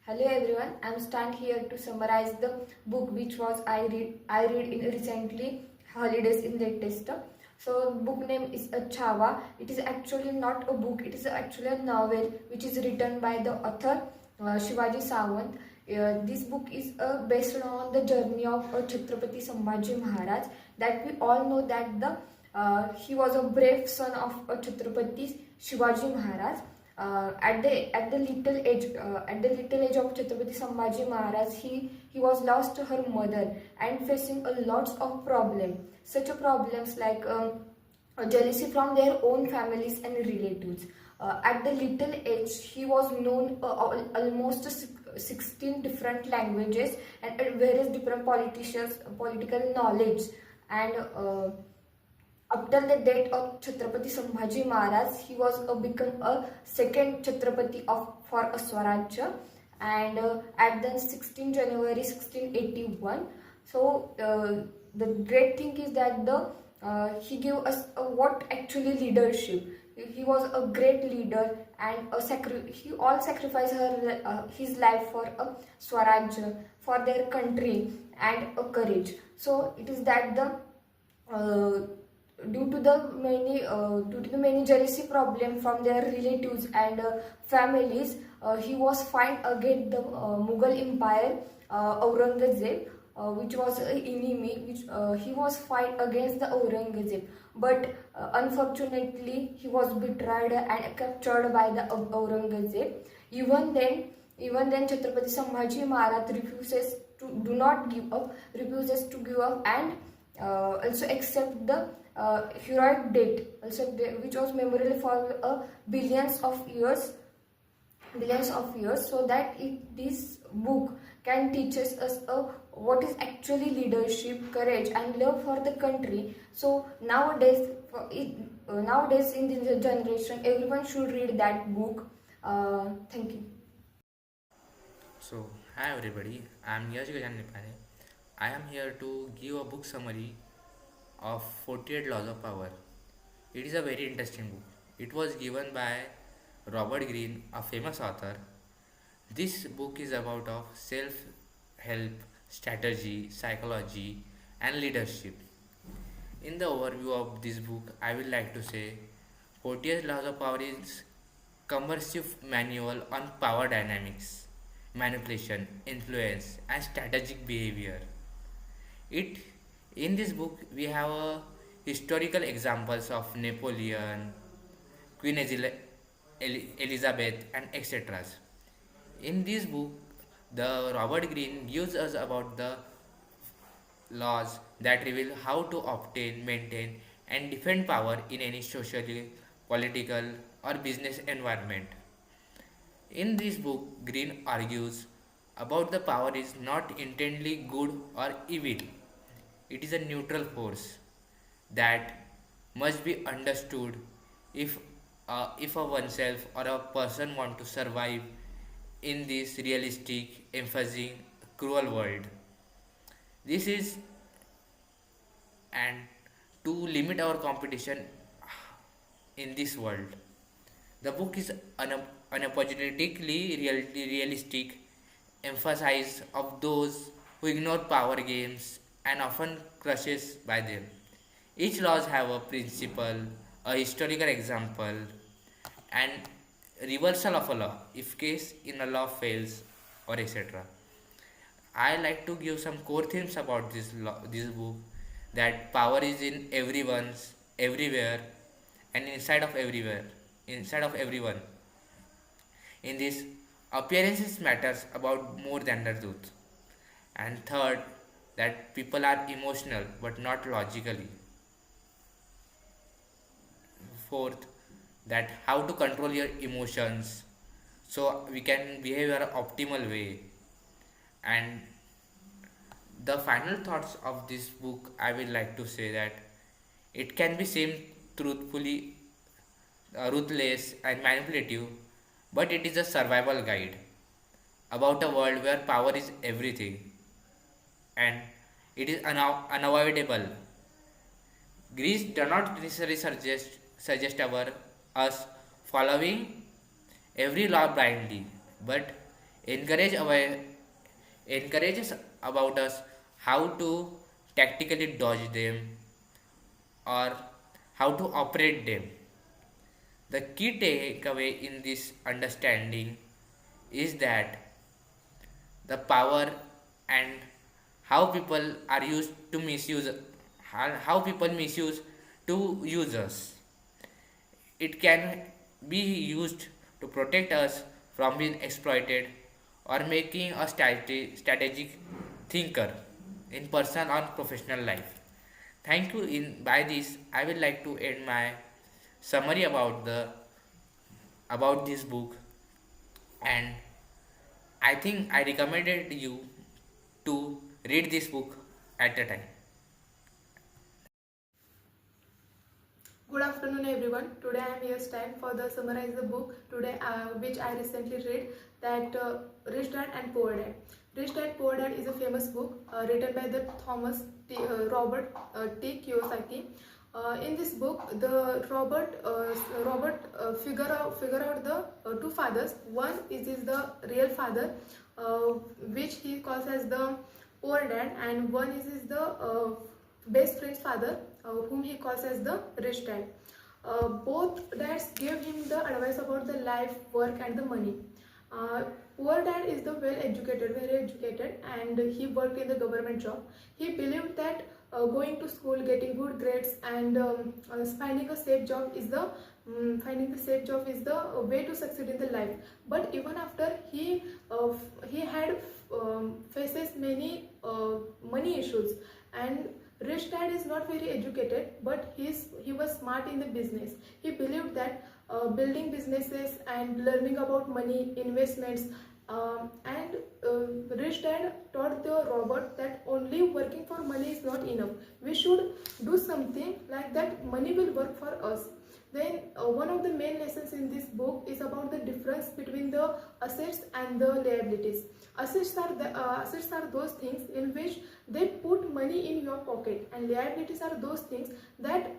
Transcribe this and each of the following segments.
Hello everyone, I am stand here to summarize the book which was I read in recently holidays in latest. So book name is a Chava. It is actually not a book. It is actually a novel which is written by the author Shivaji Sawant. This book is based on the journey of Chhatrapati Sambhaji Maharaj. That we all know that the he was a brave son of Chhatrapati Shivaji Maharaj. At the little age of Chhatrapati Sambhaji Maharaj, he was lost to her mother and facing a lots of problems. Such a problems like jealousy from their own families and relatives. At the little age, he was known almost 16 different languages and various different political knowledge and. After the death of Chhatrapati Sambhaji Maharaj, he was become a second Chhatrapati of for a Swarajya, and at the 16 January 1681. So the great thing is that the he gave us what actually leadership. He was a great leader and he all sacrificed his life for a Swarajya, for their country and a courage. So it is that the due to the many jealousy problem from their relatives and families, he was fight against the Mughal Empire, Aurangzeb, which was an enemy. Which he was fight against the Aurangzeb, but unfortunately he was betrayed and captured by the Aurangzeb. Even then, Chhatrapati Sambhaji Maharaj refuses to give up, and also accept the heroic death, which was memorable for billions of years, so that this book can teach us what is actually leadership, courage, and love for the country. So nowadays in this generation, everyone should read that book. Thank you. So, hi everybody, I am Yash Gajanipane. I am here to give a book summary of 48 Laws of Power. It is a very interesting book. It was given by Robert Greene, a famous author. This book is about of self-help, strategy, psychology, and leadership. In the overview of this book, I would like to say 48 Laws of Power is comprehensive manual on power dynamics, manipulation, influence, and strategic behavior. It in this book we have historical examples of Napoleon, Queen Elizabeth, and etc. In this book, the Robert Greene gives us about the laws that reveal how to obtain, maintain, and defend power in any social, political, or business environment. In this book, Greene argues about the power is not intendly good or evil. It is a neutral force that must be understood if a oneself or a person want to survive in this realistic, emphasizing cruel world. This is and to limit our competition in this world. The book is unapologetically realistic, emphasize of those who ignore power games and often crushes by them. Each laws have a principle, a historical example, and reversal of a law if case in a law fails or etc. I like to give some core themes about this book, that power is in everyone's, everywhere, and inside of everyone. In this, appearances matters about more than the truth. And third, that people are emotional but not logically. Fourth, that how to control your emotions so we can behave in an optimal way. And the final thoughts of this book, I will like to say that it can be seen truthfully, ruthless, and manipulative, but it is a survival guide about a world where power is everything and it is unavoidable. Greece does not necessarily suggest us following every law blindly, but encourage our encourages about us how to tactically dodge them or how to operate them. The key takeaway in this understanding is that the power and how people are used to misuse how people misuse to use us. It can be used to protect us from being exploited or making a strategic thinker in personal or professional life. Thank you. In by this, I would like to end my summary about this book, and I think I recommended you to read this book at the time. Good afternoon, everyone. Today I am here stand for the summarize the book today, which I recently read, that Rich Dad and Poor Dad. Rich Dad Poor Dad is a famous book written by the Robert T. Kiyosaki. In this book, the figure out the two fathers. One is the real father, which he calls as the poor dad, and one is the best friend's father, whom he calls as the rich dad. Both dads gave him the advice about the life, work, and the money. Poor dad is the very educated, and he worked in the government job. He believed that going to school, getting good grades, and finding a safe job is the way to succeed in the life. But even after he had faces many money issues, and rich dad is not very educated, but he was smart in the business. He believed that building businesses and learning about money, investments, and rich dad taught the Robert that only working for money is not enough. We should do something like that money will work for us. Then one of the main lessons in this book is about the difference between the assets and the liabilities. Assets are those things in which they put money in your pocket, and liabilities are those things that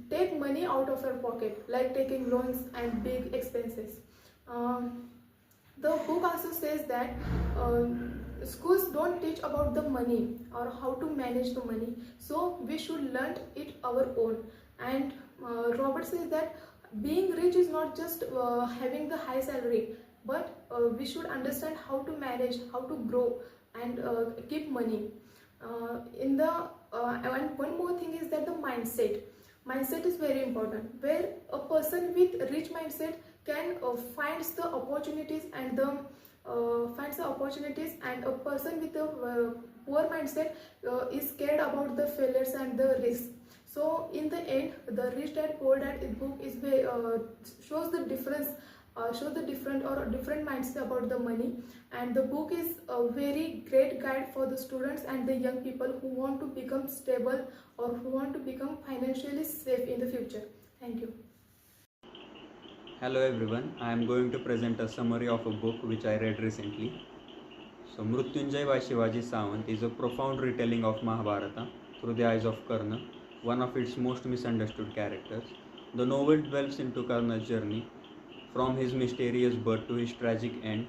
take money out of your pocket, like taking loans and big expenses. The book also says that schools don't teach about the money or how to manage the money, so we should learn it our own. And Robert says that being rich is not just having the high salary, but we should understand how to manage, how to grow, and keep money. And one more thing is that the mindset is very important, where a person with rich mindset can finds the opportunities and a person with a poor mindset is scared about the failures and the risks. So in the end, the Rich Dad Poor Dad book is shows the difference, show the different mindset about the money. And the book is a very great guide for the students and the young people who want to become stable or who want to become financially safe in the future. Thank you. Hello everyone, I am going to present a summary of a book which I read recently. So Mrutyunjay by Shivaji Sawant is a profound retelling of Mahabharata through the eyes of Karna, one of its most misunderstood characters. The novel delves into Karna's journey from his mysterious birth to his tragic end,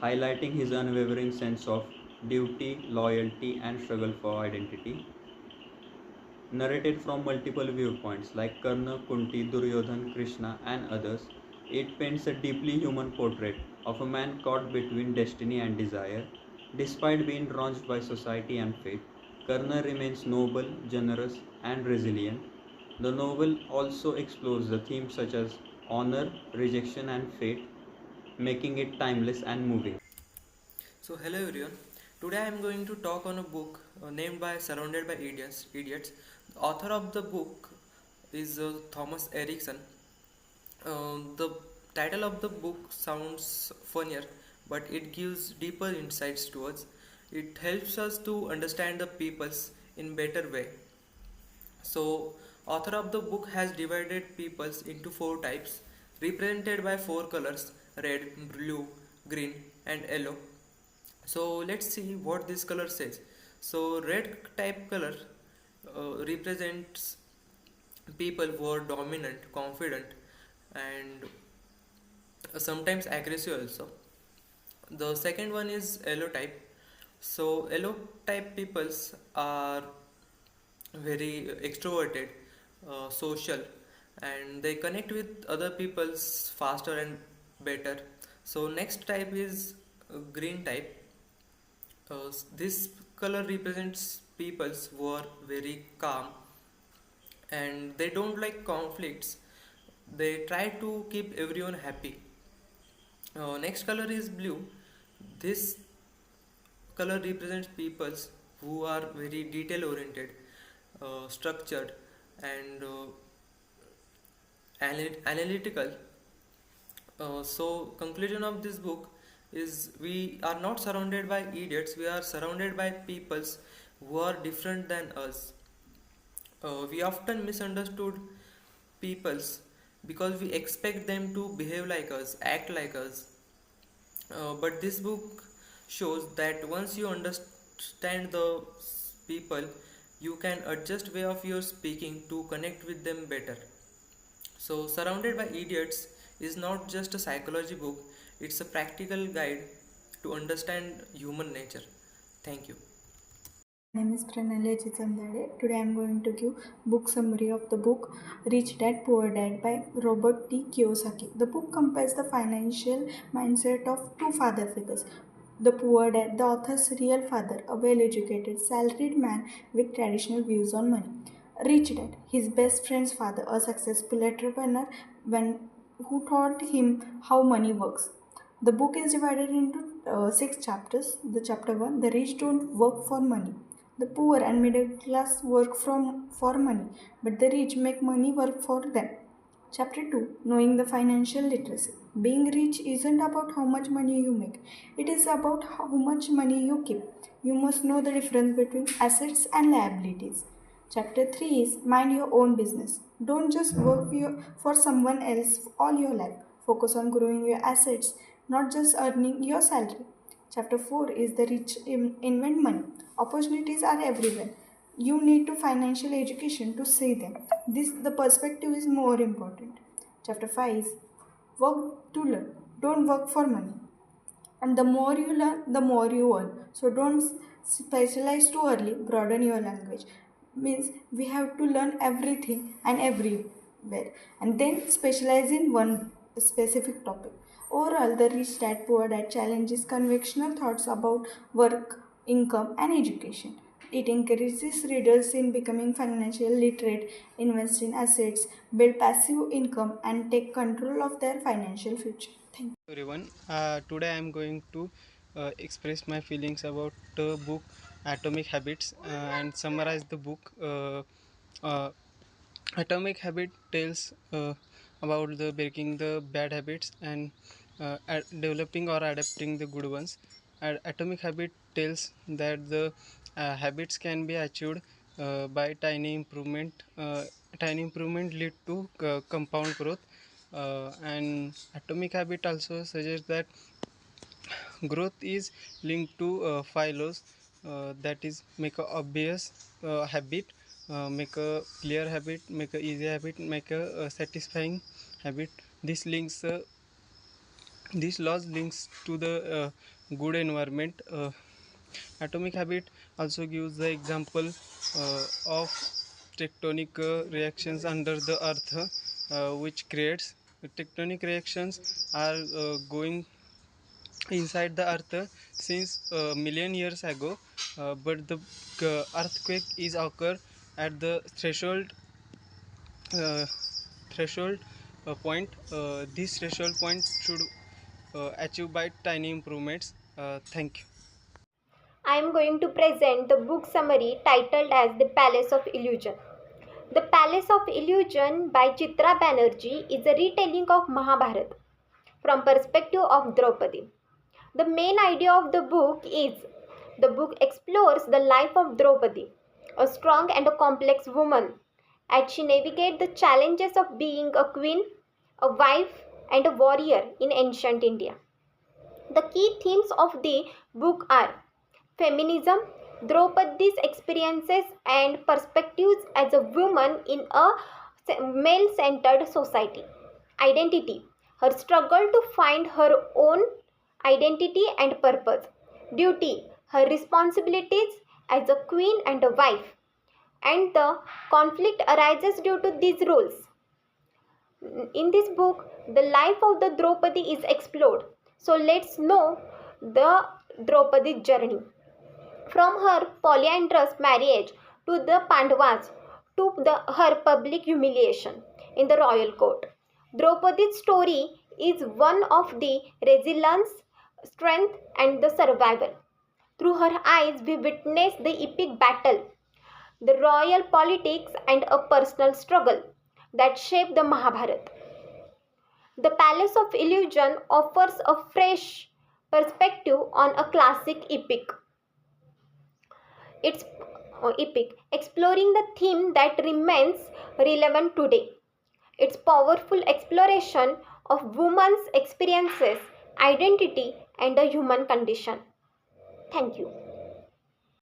highlighting his unwavering sense of duty, loyalty, and struggle for identity. Narrated from multiple viewpoints like Karna, Kunti, Duryodhan, Krishna, and others, it paints a deeply human portrait of a man caught between destiny and desire. Despite being wronged by society and fate, Karna remains noble, generous, and resilient. The novel also explores the themes such as honor, rejection, and fate, making it timeless and moving. So hello everyone. Today I am going to talk on a book named by Surrounded by Idiots. The author of the book is Thomas Erickson. The title of the book sounds funnier, but it gives deeper insights to us. It helps us to understand the peoples in better way. So, author of the book has divided peoples into four types, represented by four colors: red, blue, green, and yellow. So let's see what this color says. So red type color represents people who are dominant, confident, and sometimes aggressive also. The second one is yellow type. So yellow type peoples are very extroverted, social, and they connect with other peoples faster and better. So next type is green type. This color represents peoples who are very calm and they don't like conflicts. They try to keep everyone happy. Next color is blue. This color represents peoples who are very detail oriented, structured, and analytical. So conclusion of this book is we are not surrounded by idiots. We are surrounded by peoples who are different than us. We often misunderstood peoples because we expect them to behave like us, act like us. But this book shows that once you understand the people, you can adjust way of your speaking to connect with them better. So, Surrounded by Idiots is not just a psychology book, it's a practical guide to understand human nature. Thank you. My name is Pranali Jamdade. Today I am going to give book summary of the book Rich Dad Poor Dad by Robert T. Kiyosaki. The book compares the financial mindset of two father figures. The poor dad, the author's real father, a well-educated, salaried man with traditional views on money. Rich dad, his best friend's father, a successful entrepreneur who taught him how money works. The book is divided into 6 chapters. The chapter 1, the rich don't work for money. The poor and middle class work for money, but the rich make money work for them. Chapter 2, knowing the financial literacy. Being rich isn't about how much money you make, it is about how much money you keep. You must know the difference between assets and liabilities. Chapter 3 is mind your own business. Don't just work for someone else all your life. Focus on growing your assets, not just earning your salary. Chapter 4 is the rich invent money. Opportunities are everywhere. You need to financial education to see them. This the perspective is more important. Chapter 5 is work to learn. Don't work for money. And the more you learn, the more you earn. So don't specialize too early. Broaden your language. Means we have to learn everything and everywhere, and then specialize in one specific topic. Overall, the rich dad poor dad challenges conventional thoughts about work, income, and education. It encourages readers in becoming financially literate, invest in assets, build passive income, and take control of their financial future. Thank you. Everyone, today I am going to express my feelings about the book Atomic Habits and summarize the book. Uh, Atomic Habit tells about the breaking the bad habits and developing or adapting the good ones. Atomic Habit tells that the habits can be achieved by tiny improvement lead to compound growth. And Atomic Habit also suggests that growth is linked to 5 laws, that is make a obvious habit, make a clear habit, make a easy habit, make a, satisfying habit. These laws links to the good environment. Atomic habit also gives the example of tectonic reactions under the earth, which creates tectonic reactions are going inside the earth since a million years ago, but the earthquake is occur at the uh, threshold point. This threshold point should achieve by tiny improvements. Thank you. I am going to present the book summary titled as The Palace of Illusion. The Palace of Illusion by Chitra Banerjee is a retelling of Mahabharata from perspective of Draupadi. The main idea of the book is the book explores the life of Draupadi, a strong and a complex woman, as she navigates the challenges of being a queen, a wife, and a warrior in ancient India. The key themes of the book are feminism, Draupadi's experiences and perspectives as a woman in a male centered society, identity, her struggle to find her own identity and purpose, duty, her responsibilities as a queen and a wife, and the conflict arises due to these roles. In this book, the life of the Draupadi is explored. So let's know the Draupadi's journey. From her polyandrous marriage to the Pandavas to her public humiliation in the royal court. Draupadi's story is one of the resilience, strength, and the survival. Through her eyes, we witness the epic battle, the royal politics, and a personal struggle that shaped the Mahabharata. The Palace of Illusion offers a fresh perspective on a classic epic. It's epic, exploring the theme that remains relevant today. Its powerful exploration of women's experiences, identity, and the human condition. Thank you.